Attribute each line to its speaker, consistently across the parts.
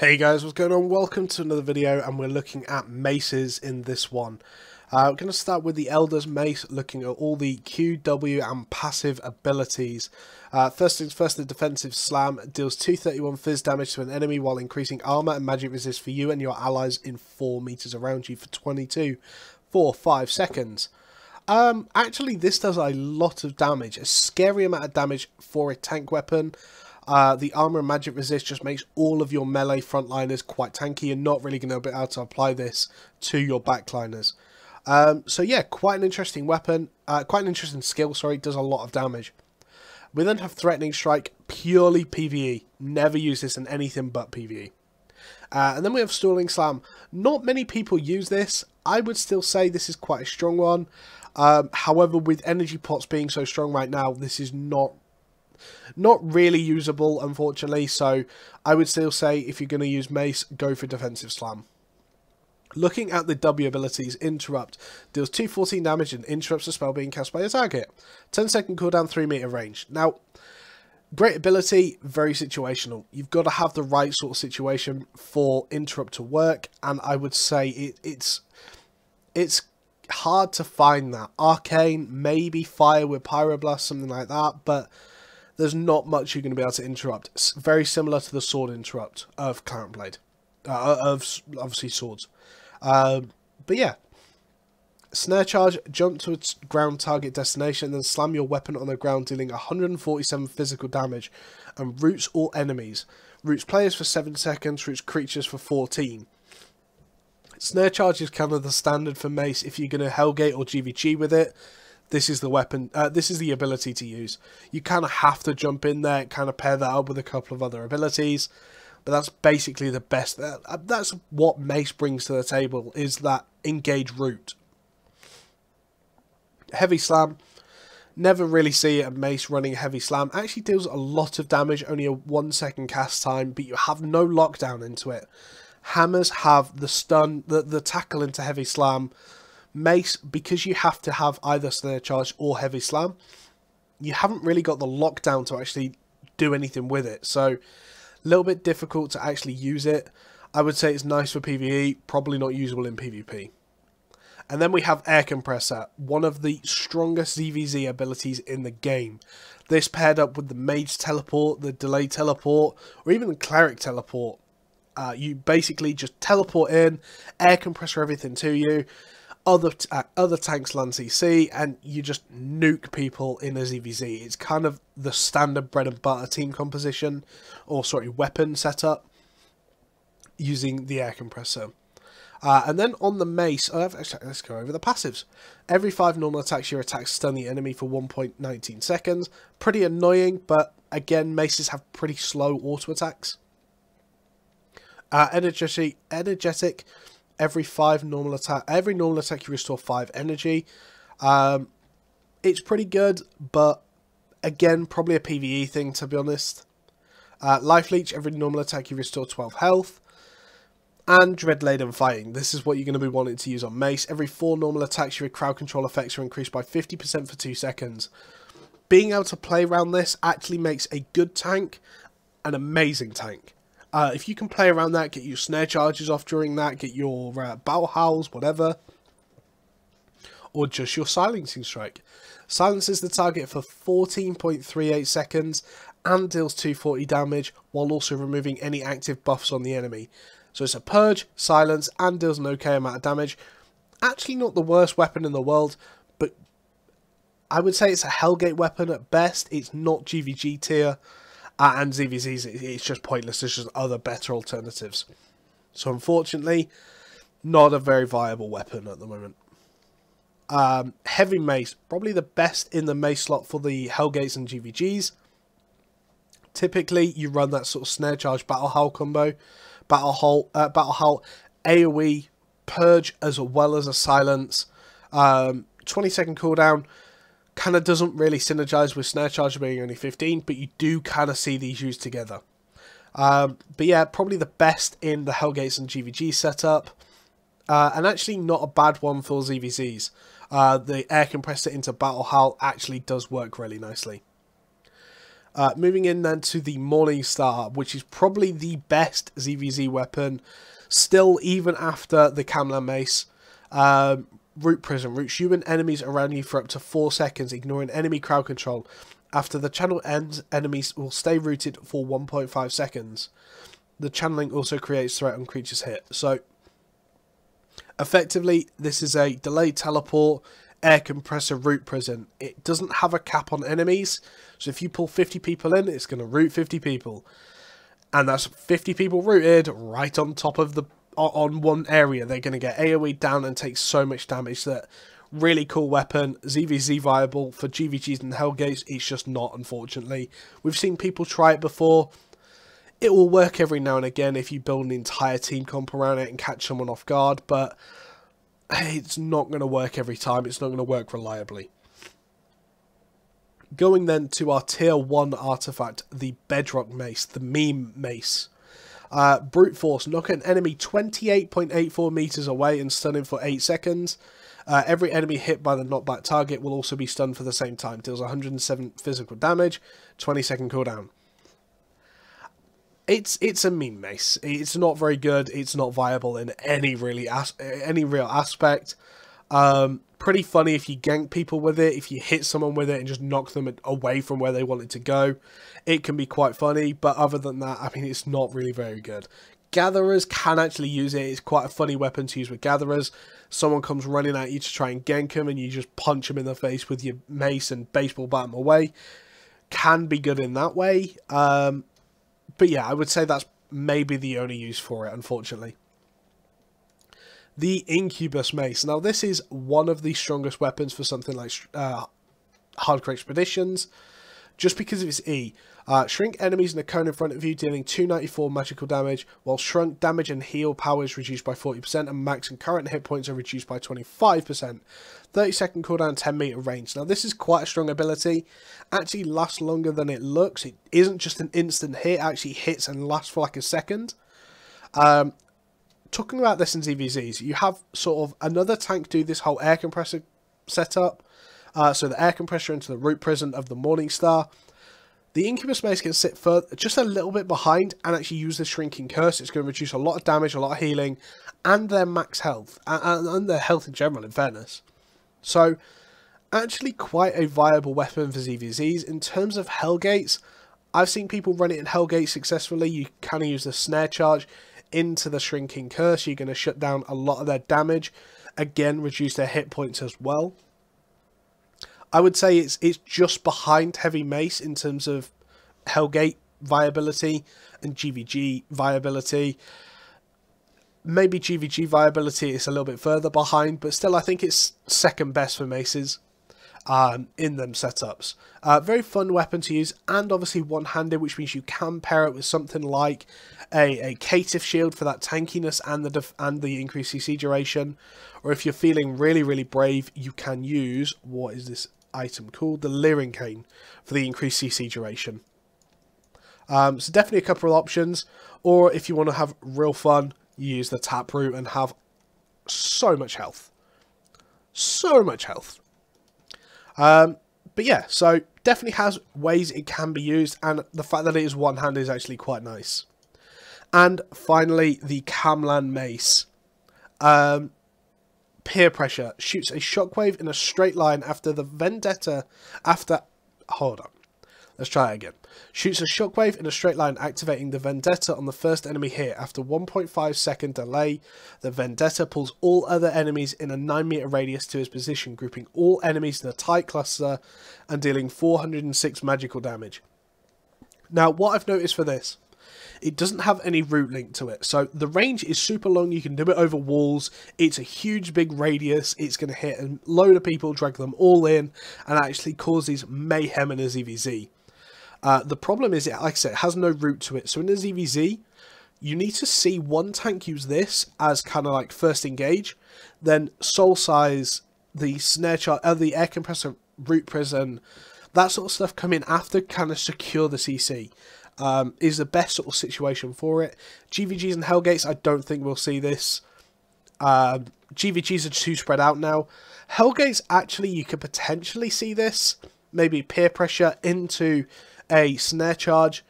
Speaker 1: Hey guys, what's going on? Welcome to another video, and we're looking at maces in this one. We're going to start with the Elder's Mace, looking at all the Q, W and passive abilities. First things first, the defensive slam deals 231 fizz damage to an enemy while increasing armor and magic resist for you and your allies in 4 meters around you for 5 seconds. Actually, this does a lot of damage, a scary amount of damage for a tank weapon. The armor and magic resist just makes all of your melee frontliners quite tanky. You're not really going to be able to apply this to your backliners. So yeah, quite an interesting weapon, quite an interesting skill, sorry, does a lot of damage. We then have Threatening Strike, purely PvE, never use this in anything but PvE. And then we have Stalling Slam. Not many people use this. I would still say this is quite a strong one. However, with energy pots being so strong right now, this is not really usable, unfortunately, so I would still say if you're going to use mace, go for defensive slam. Looking at the W abilities, Interrupt deals 214 damage and interrupts a spell being cast by a target. 10-second cooldown, 3 meter range. Now, great ability, very situational. You've got to have the right sort of situation for Interrupt to work, and I would say it's hard to find that. Arcane, maybe Fire with Pyroblast, something like that, but there's not much you're going to be able to interrupt. It's very similar to the sword interrupt of Clarent Blade, of obviously swords. But yeah, Snare Charge, jump to its ground target destination, then slam your weapon on the ground, dealing 147 physical damage, and roots all enemies. Roots players for 7 seconds, roots creatures for 14. Snare Charge is kind of the standard for mace if you're going to Hellgate or GVG with it. This is the weapon, this is the ability to use. You kind of have to jump in there, kind of pair that up with a couple of other abilities. But that's basically the best. That's what mace brings to the table, is that engage route. Heavy Slam. Never really see a mace running a Heavy Slam. Actually deals a lot of damage, only a 1 second cast time, but you have no lockdown into it. Hammers have the stun, the tackle into Heavy Slam. Mace, because you have to have either Snare Charge or Heavy Slam, you haven't really got the lockdown to actually do anything with it. So, a little bit difficult to actually use it. I would say it's nice for PvE, probably not usable in PvP. And then we have Air Compressor, one of the strongest ZVZ abilities in the game. This paired up with the Mage Teleport, the Delay Teleport, or even the Cleric Teleport. You basically just teleport in, air compressor everything to you. Other tanks land CC, and you just nuke people in a ZVZ. It's kind of the standard bread and butter team composition, or sorry, weapon setup, using the air compressor. And then on the mace, actually, let's go over the passives. Every 5 normal attacks, your attacks stun the enemy for 1.19 seconds. Pretty annoying, but again, maces have pretty slow auto attacks. Energetic. Every normal attack you restore 5 energy. It's pretty good, but again, probably a PvE thing, to be honest. Life Leech, every normal attack you restore 12 health. And Dread Laden Fighting. This is what you're going to be wanting to use on mace. Every 4 normal attacks, your crowd control effects are increased by 50% for 2 seconds. Being able to play around this actually makes a good tank an amazing tank. If you can play around that, get your Snare Charges off during that, get your Battle Howls, whatever, or just your Silencing Strike. Silences the target for 14.38 seconds and deals 240 damage, while also removing any active buffs on the enemy. So it's a Purge, Silence, and deals an okay amount of damage. Actually not the worst weapon in the world, but I would say it's a Hellgate weapon at best. It's not GVG tier. And ZVZs, it's just pointless. There's just other better alternatives. So unfortunately, not a very viable weapon at the moment. Heavy Mace, probably the best in the mace slot for the Hellgates and GVGs. Typically, you run that sort of Snare Charge Battle Howl combo. Battle Howl, AoE, Purge, as well as a Silence. 20-second cooldown. Kind of doesn't really synergize with Snare Charge being only 15, but you do kind of see these used together. But yeah, probably the best in the Hellgates and GVG setup. And actually not a bad one for ZVZs. The air compressor into Battle Howl actually does work really nicely. Moving in then to the Morningstar, which is probably the best ZVZ weapon, still even after the Camlan Mace. Root Prism. Roots human enemies around you for up to 4 seconds, ignoring enemy crowd control. After the channel ends, enemies will stay rooted for 1.5 seconds. The channeling also creates threat on creatures hit. So, effectively, this is a delayed teleport air compressor root prison. It doesn't have a cap on enemies, so if you pull 50 people in, it's going to root 50 people. And that's 50 people rooted right on top of the on one area. They're going to get AoE down and take so much damage. That really cool weapon. ZVZ viable for GVGs and Hellgates. It's just not, unfortunately. We've seen people try it before. It will work every now and again if you build an entire team comp around it and catch someone off guard, but it's not going to work every time. It's not going to work reliably. Going then to our tier 1 artifact, the Bedrock Mace, the meme mace. Brute Force, knock an enemy 28.84 meters away and stun him for 8 seconds. Every enemy hit by the knockback target will also be stunned for the same time. Deals 107 physical damage, 20-second cooldown. It's a meme mace. It's not very good. It's not viable in any real aspect. Pretty funny if you gank people with it. If you hit someone with it and just knock them away from where they wanted to go, it can be quite funny. But other than that, I mean, it's not really very good. Gatherers can actually use it. It's quite a funny weapon to use with gatherers. Someone comes running at you to try and gank them, and you just punch them in the face with your mace and baseball bat them away. Can be good in that way. But yeah, I would say that's maybe the only use for it, unfortunately. The Incubus Mace. Now, this is one of the strongest weapons for something like Hardcore Expeditions, just because of its E. Shrink enemies in a cone in front of you, dealing 294 magical damage, while shrunk damage and heal power is reduced by 40%, and max and current hit points are reduced by 25%. 30-second cooldown, 10-meter range. Now, this is quite a strong ability. Actually lasts longer than it looks. It isn't just an instant hit. It actually hits and lasts for like a second. Talking about this in ZVZs, you have sort of another tank do this whole air compressor setup. So the air compressor into the root prison of the Morningstar. The Incubus Mace can sit just a little bit behind and actually use the Shrinking Curse. It's going to reduce a lot of damage, a lot of healing, and their max health, and their health in general, in fairness. So, actually quite a viable weapon for ZVZs. In terms of Hellgates, I've seen people run it in Hellgate successfully. You kind of use the Snare Charge into the Shrinking Curse. You're going to shut down a lot of their damage. Again, reduce their hit points as well. I would say it's just behind Heavy Mace in terms of Hellgate viability and GVG viability. Maybe GVG viability is a little bit further behind, but still I think it's second best for maces in them setups. Very fun weapon to use, and obviously one-handed, which means you can pair it with something like a Caitiff Shield for that tankiness and the increased CC duration. Or if you're feeling really, really brave, you can use, what is this item called? The Leering Cane for the increased CC duration. So definitely a couple of options. Or if you want to have real fun, you use the Taproot and have so much health. So much health. But yeah, so definitely has ways it can be used, and the fact that it is one-handed is actually quite nice. And finally, the Camlan Mace. Peer Pressure. Shoots a shockwave in a straight line after the Vendetta... Hold on. Let's try it again. Shoots a shockwave in a straight line, activating the Vendetta on the first enemy hit. After 1.5 second delay, the Vendetta pulls all other enemies in a 9-meter radius to his position, grouping all enemies in a tight cluster and dealing 406 magical damage. Now, what I've noticed for this, it doesn't have any route link to it. So the range is super long. You can do it over walls. It's a huge big radius. It's going to hit a load of people, drag them all in, and actually cause these mayhem in a ZVZ. The problem is, like I said, it has no route to it. So in a ZVZ, you need to see one tank use this as kind of like first engage, then Soul Size, the Snare Charge, the Air Compressor, Root Prison, that sort of stuff come in after, kind of secure the CC. Is the best sort of situation for it. GVGs and Hellgates, I don't think we'll see this. GVGs are too spread out now. Hellgates, actually, you could potentially see this. Maybe Peer Pressure into a snare charge,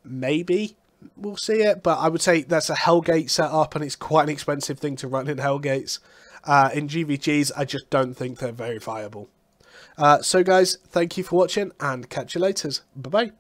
Speaker 1: maybe we'll see it, but I would say that's a Hellgate setup, and it's quite an expensive thing to run in Hellgates. In GVGs, I just don't think they're very viable. So guys, thank you for watching, and catch you later. Bye-bye.